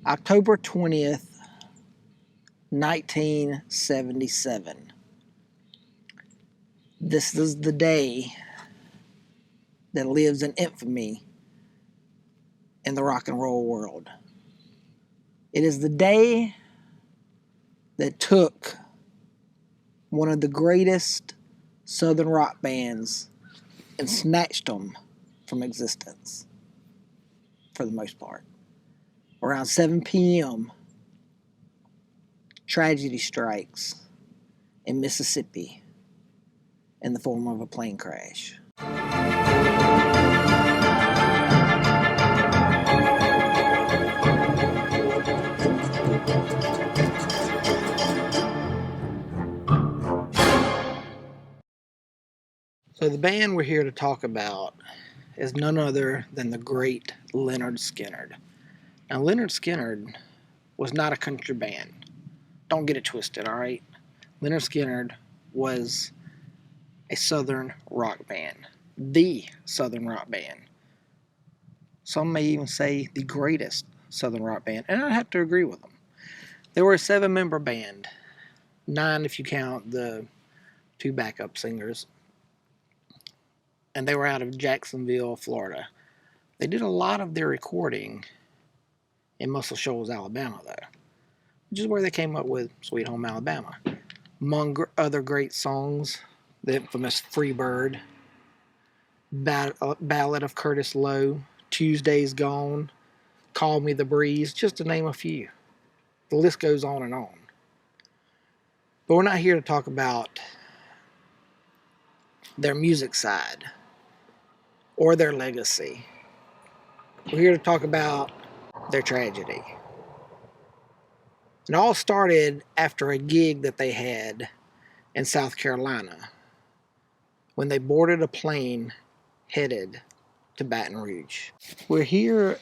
October 20th, 1977. This is the day that lives in infamy in the rock and roll world. It is the day that took one of the greatest Southern rock bands and snatched them from existence, for the most part. Around 7 p.m., tragedy strikes in Mississippi in the form of a plane crash. So the band we're here to talk about is none other than the great Lynyrd Skynyrd. Now, Lynyrd Skynyrd was not a country band. Don't get it twisted, all right? Lynyrd Skynyrd was a Southern rock band. The Southern rock band. Some may even say the greatest Southern rock band, and I have to agree with them. They were a 7-member band. 9 if you count the 2 backup singers. And they were out of Jacksonville, Florida. They did a lot of their recording in Muscle Shoals, Alabama, though, which is where they came up with Sweet Home Alabama. Among other great songs, the infamous Free Bird, Ballad of Curtis Lowe, Tuesday's Gone, Call Me the Breeze, just to name a few. The list goes on and on. But we're not here to talk about their music side or their legacy. We're here to talk about their tragedy. It all started after a gig that they had in South Carolina when they boarded a plane headed to Baton Rouge. We're here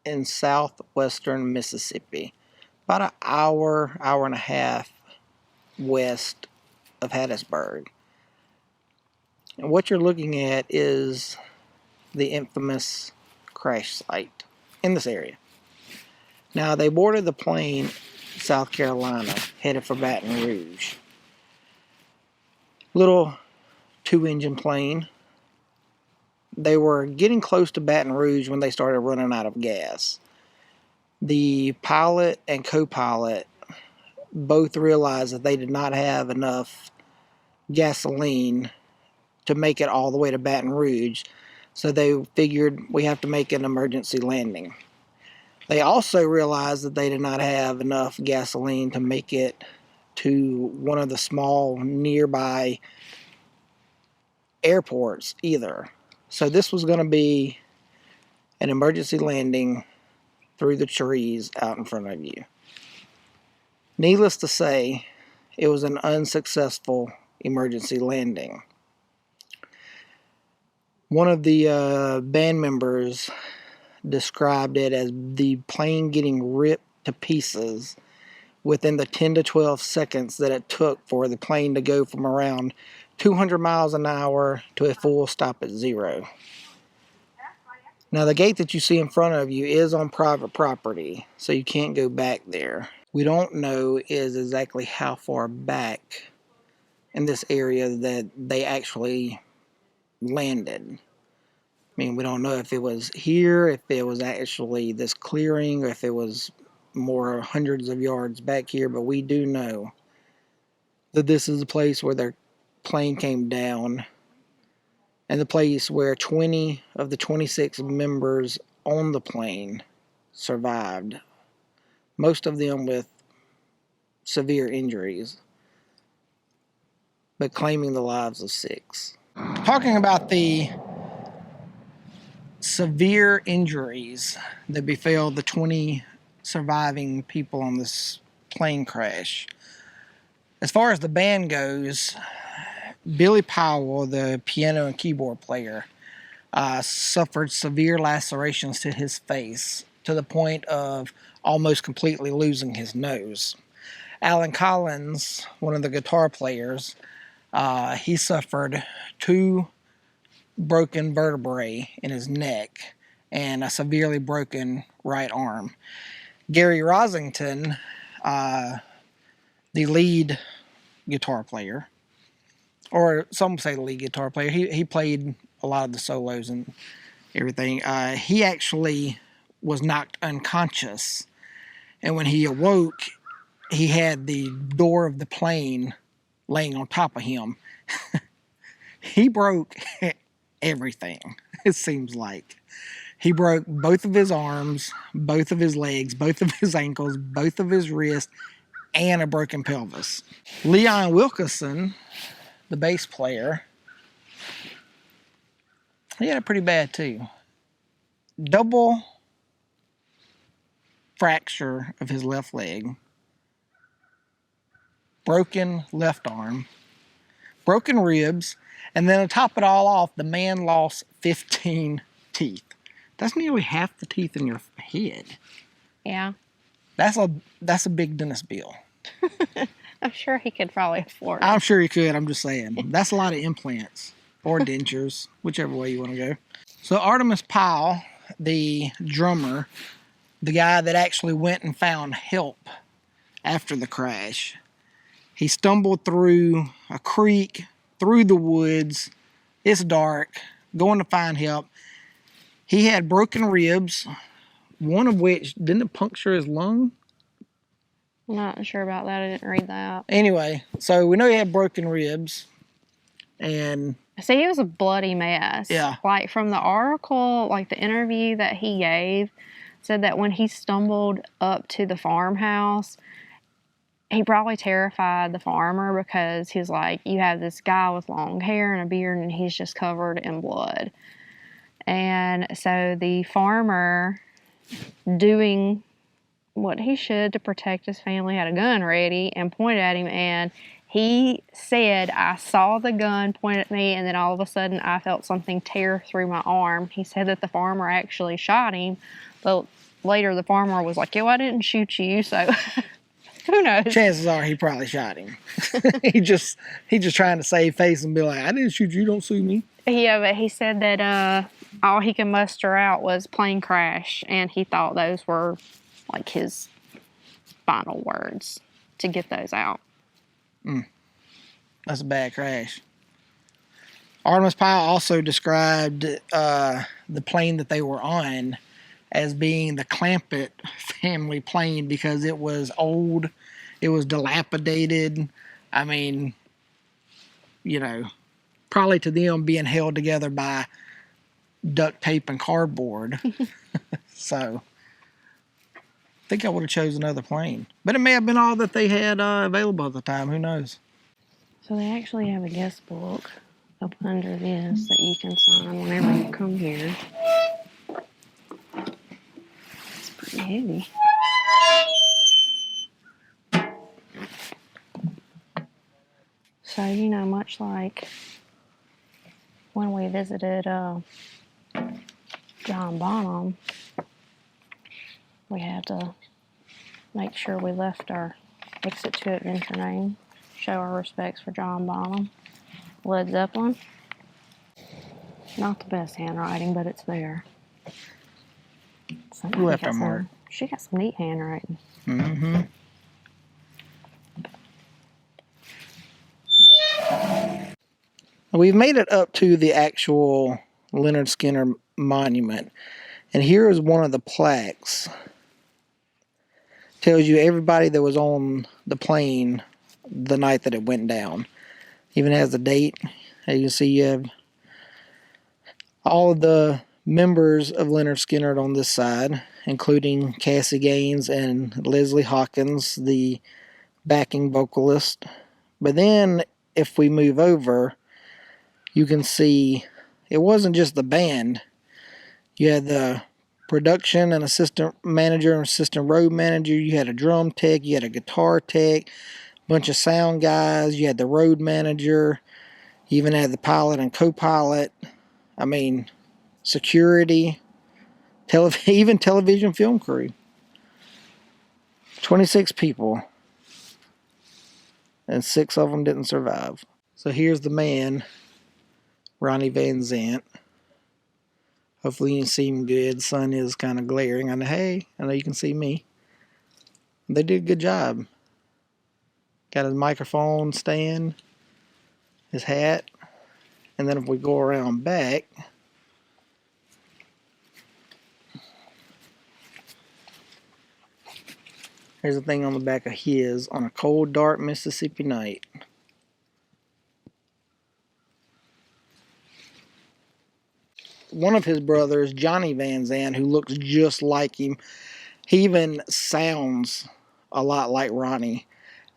in southwestern Mississippi, about an hour and a half west of Hattiesburg. And what you're looking at is the infamous crash site in this area. Now, they boarded the plane in South Carolina, headed for Baton Rouge. Little 2-engine plane. They were getting close to Baton Rouge when they started running out of gas. The pilot and co-pilot both realized that they did not have enough gasoline to make it all the way to Baton Rouge, so they figured we have to make an emergency landing. They also realized that they did not have enough gasoline to make it to one of the small nearby airports either. So this was going to be an emergency landing through the trees out in front of you. Needless to say, it was an unsuccessful emergency landing. One of the band members described it as the plane getting ripped to pieces within the 10 to 12 seconds that it took for the plane to go from around 200 miles an hour to a full stop at 0. Now, the gate that you see in front of you is on private property, so you can't go back there. We don't know is exactly how far back in this area that they actually landed. I mean, we don't know if it was here, if it was actually this clearing, or if it was more hundreds of yards back here, but we do know that this is the place where their plane came down and the place where 20 of the 26 members on the plane survived, most of them with severe injuries, but claiming the lives of 6. Talking about the severe injuries that befell the 20 surviving people on this plane crash. As far as the band goes, Billy Powell, the piano and keyboard player, suffered severe lacerations to his face to the point of almost completely losing his nose. Alan Collins, one of the guitar players, he suffered 2 broken vertebrae in his neck and a severely broken right arm. Gary Rosington, the lead guitar player, or some say the lead guitar player, he played a lot of the solos and everything. He actually was knocked unconscious, and when he awoke, he had the door of the plane laying on top of him. He broke everything, it seems like. He broke both of his arms, both of his legs, both of his ankles, both of his wrists, and a broken pelvis. Leon Wilkeson, the bass player, he had it pretty bad too. Double fracture of his left leg, broken left arm, broken ribs, and then to top it all off, the man lost 15 teeth. That's nearly half the teeth in your head. Yeah. That's a big dentist bill. I'm sure he could probably afford it. I'm sure he could. I'm just saying. That's a lot of implants or dentures, whichever way you want to go. So Artemis Pyle, the drummer, the guy that actually went and found help after the crash, he stumbled through a creek, through the woods. It's dark, going to find help. He had broken ribs, one of which, didn't it puncture his lung? I'm not sure about that. I didn't read that. Anyway, so we know he had broken ribs. And see, it was a bloody mess. Yeah. Like from the article, like the interview that he gave, said that when he stumbled up to the farmhouse, he probably terrified the farmer because he's like, you have this guy with long hair and a beard and he's just covered in blood. And so the farmer, doing what he should to protect his family, had a gun ready and pointed at him, and he said, I saw the gun point at me, and then all of a sudden I felt something tear through my arm. He said that the farmer actually shot him, but later the farmer was like, yo, I didn't shoot you, so who knows? Chances are he probably shot him. he just trying to save face and be like, I didn't shoot you, don't sue me. Yeah, but he said that all he could muster out was plane crash, and he thought those were like his final words to get those out. That's a bad crash. Artemis Pyle also described the plane that they were on as being the Clampett family plane because it was old, it was dilapidated. I mean, you know, probably to them being held together by duct tape and cardboard. So I think I would have chosen another plane. But it may have been all that they had available at the time. Who knows? So they actually have a guest book up under this that you can sign whenever you come here. It's pretty heavy. So, you know, much like when we visited John Bonham, we had to make sure we left our exit to adventure name, show our respects for John Bonham. Led Zeppelin. Not the best handwriting, but it's there. We left our mark. She got some neat handwriting. Mm-hmm. We've made it up to the actual Lynyrd Skynyrd monument. And here is one of the plaques. Tells you everybody that was on the plane the night that it went down. Even has the date. As you can see, you have all of the members of Lynyrd Skynyrd on this side, including Cassie Gaines and Leslie Hawkins, the backing vocalist. But then, if we move over, you can see it wasn't just the band. You had the production and assistant manager and assistant road manager. You had a drum tech. You had a guitar tech. A bunch of sound guys. You had the road manager. You even had the pilot and co-pilot. I mean, security. Even television film crew. 26 people. And 6 of them didn't survive. So here's the man, Ronnie Van Zant. Hopefully you can see me good. The sun is kind of glaring. I know you can see me. They did a good job. Got his microphone stand, his hat, and then if we go around back, here's the thing on the back of his on a cold, dark Mississippi night. One of his brothers, Johnny Van Zandt, who looks just like him, he even sounds a lot like Ronnie,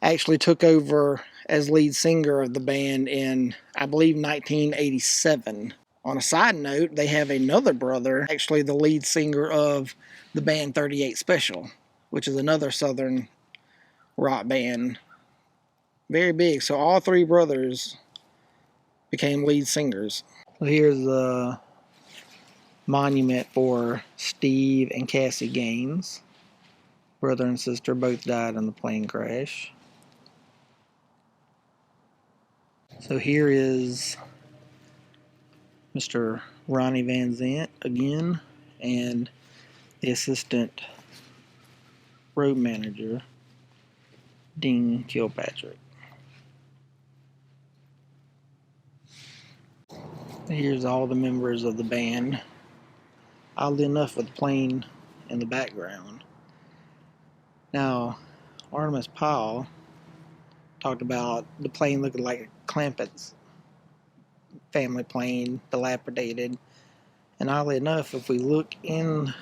actually took over as lead singer of the band in, I believe, 1987. On a side note, they have another brother, actually the lead singer of the band 38 Special, which is another southern rock band. Very big. So all three brothers became lead singers. So here's a monument for Steve and Cassie Gaines. Brother and sister both died in the plane crash. So here is Mr. Ronnie Van Zant again, and the assistant road manager, Dean Kilpatrick. Here's all the members of the band, oddly enough with the plane in the background. Now, Artemis Powell talked about the plane looking like a Clampett's family plane, dilapidated. And oddly enough, if we look in,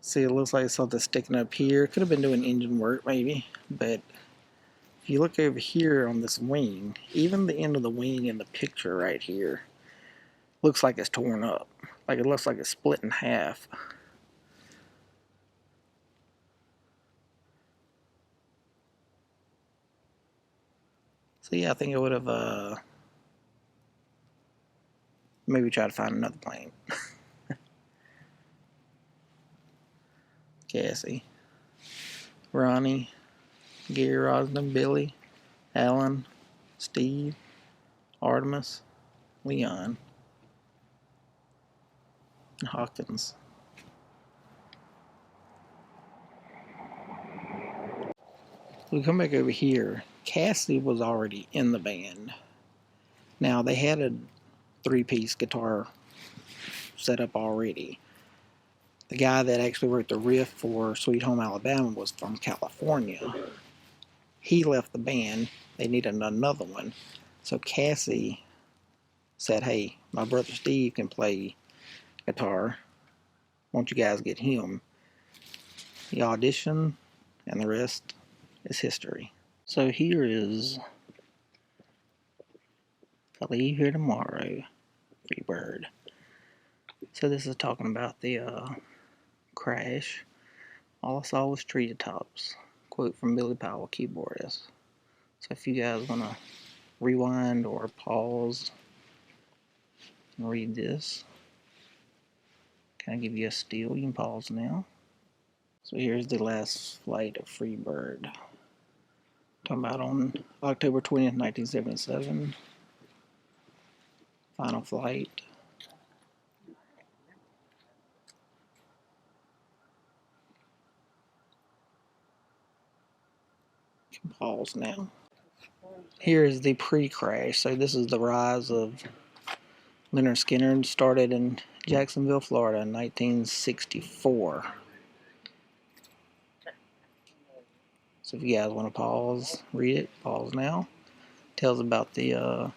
see, it looks like something sticking up here. Could have been doing engine work, maybe. But if you look over here on this wing, even the end of the wing in the picture right here looks like it's torn up. Like it looks like it's split in half. So yeah, I think I would have maybe try to find another plane. Cassie, Ronnie, Gary Rosden, Billy, Alan, Steve, Artemis, Leon, and Hawkins. We come back over here. Cassie was already in the band. Now they had a three-piece guitar set up already. The guy that actually wrote the riff for Sweet Home Alabama was from California. He left the band. They needed another one. So Cassie said, hey, my brother Steve can play guitar. Why don't you guys get him? He auditioned, and the rest is history. So here is I Leave Here Tomorrow, Free Bird. So this is talking about the crash. All I saw was treetops. Quote from Billy Powell, keyboardist. So if you guys want to rewind or pause and read this, can I give you a steal? You can pause now. So here's the last flight of Free Bird. Talking about on October 20th, 1977. Final flight. You can pause now. Here is the pre-crash. So this is the rise of Lynyrd Skynyrd. Started in Jacksonville, Florida in 1964. So if you guys want to pause, read it, pause now. Tells about the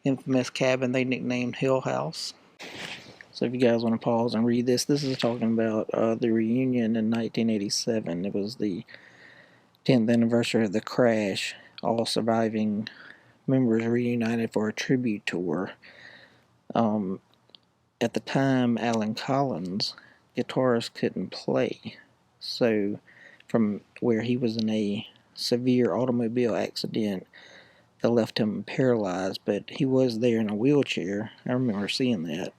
infamous cabin they nicknamed Hill House. So if you guys want to pause and read this, this is talking about the reunion in 1987. It was the 10th anniversary of the crash. All surviving members reunited for a tribute tour. At the time, Alan Collins, guitarist, couldn't play. So from where he was in a severe automobile accident that left him paralyzed, but he was there in a wheelchair. I remember seeing that.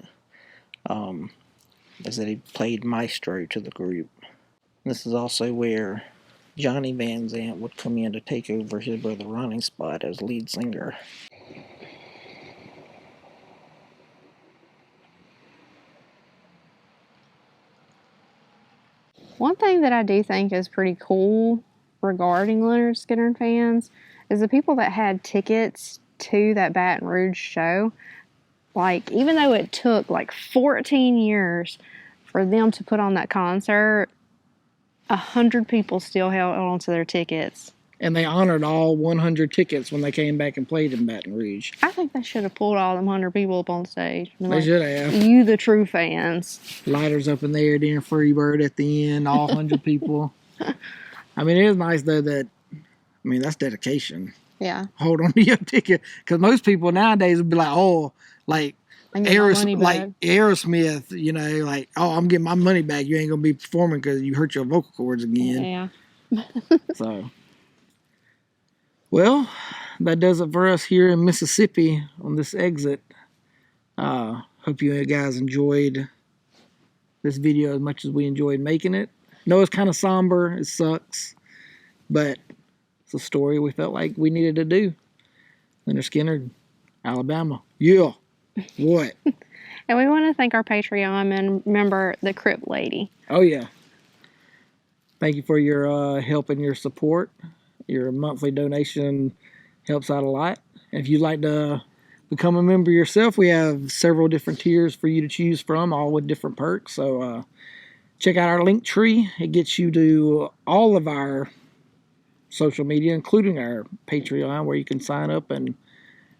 They said he played maestro to the group. This is also where Johnny Van Zant would come in to take over his brother Ronnie's spot as lead singer. One thing that I do think is pretty cool regarding Lynyrd Skynyrd fans is the people that had tickets to that Baton Rouge show. Like, even though it took like 14 years for them to put on that concert, 100 people still held on to their tickets. And they honored all 100 tickets when they came back and played in Baton Rouge. I think they should have pulled all them 100 people up on stage. They should have. You, the true fans. Lighters up in there, then free bird at the end, all 100 people. I mean, it is nice, though, that, I mean, that's dedication. Yeah. Hold on to your ticket. Because most people nowadays would be like, oh, like Aerosmith, you know, like, oh, I'm getting my money back. You ain't going to be performing because you hurt your vocal cords again. Yeah. So, well, that does it for us here in Mississippi on this exit. Hope you guys enjoyed this video as much as we enjoyed making it. I know it's kind of somber. It sucks. But it's a story we felt like we needed to do. Lynyrd Skynyrd, Alabama. Yeah. What? And we want to thank our Patreon member, the Crip Lady. Oh, yeah. Thank you for your help and your support. Your monthly donation helps out a lot. If you'd like to become a member yourself, we have several different tiers for you to choose from, all with different perks. So check out our link tree. It gets you to all of our social media, including our Patreon, where you can sign up and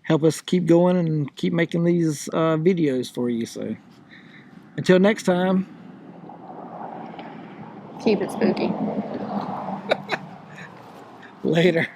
help us keep going and keep making these videos for you. So until next time, keep it spooky. Later.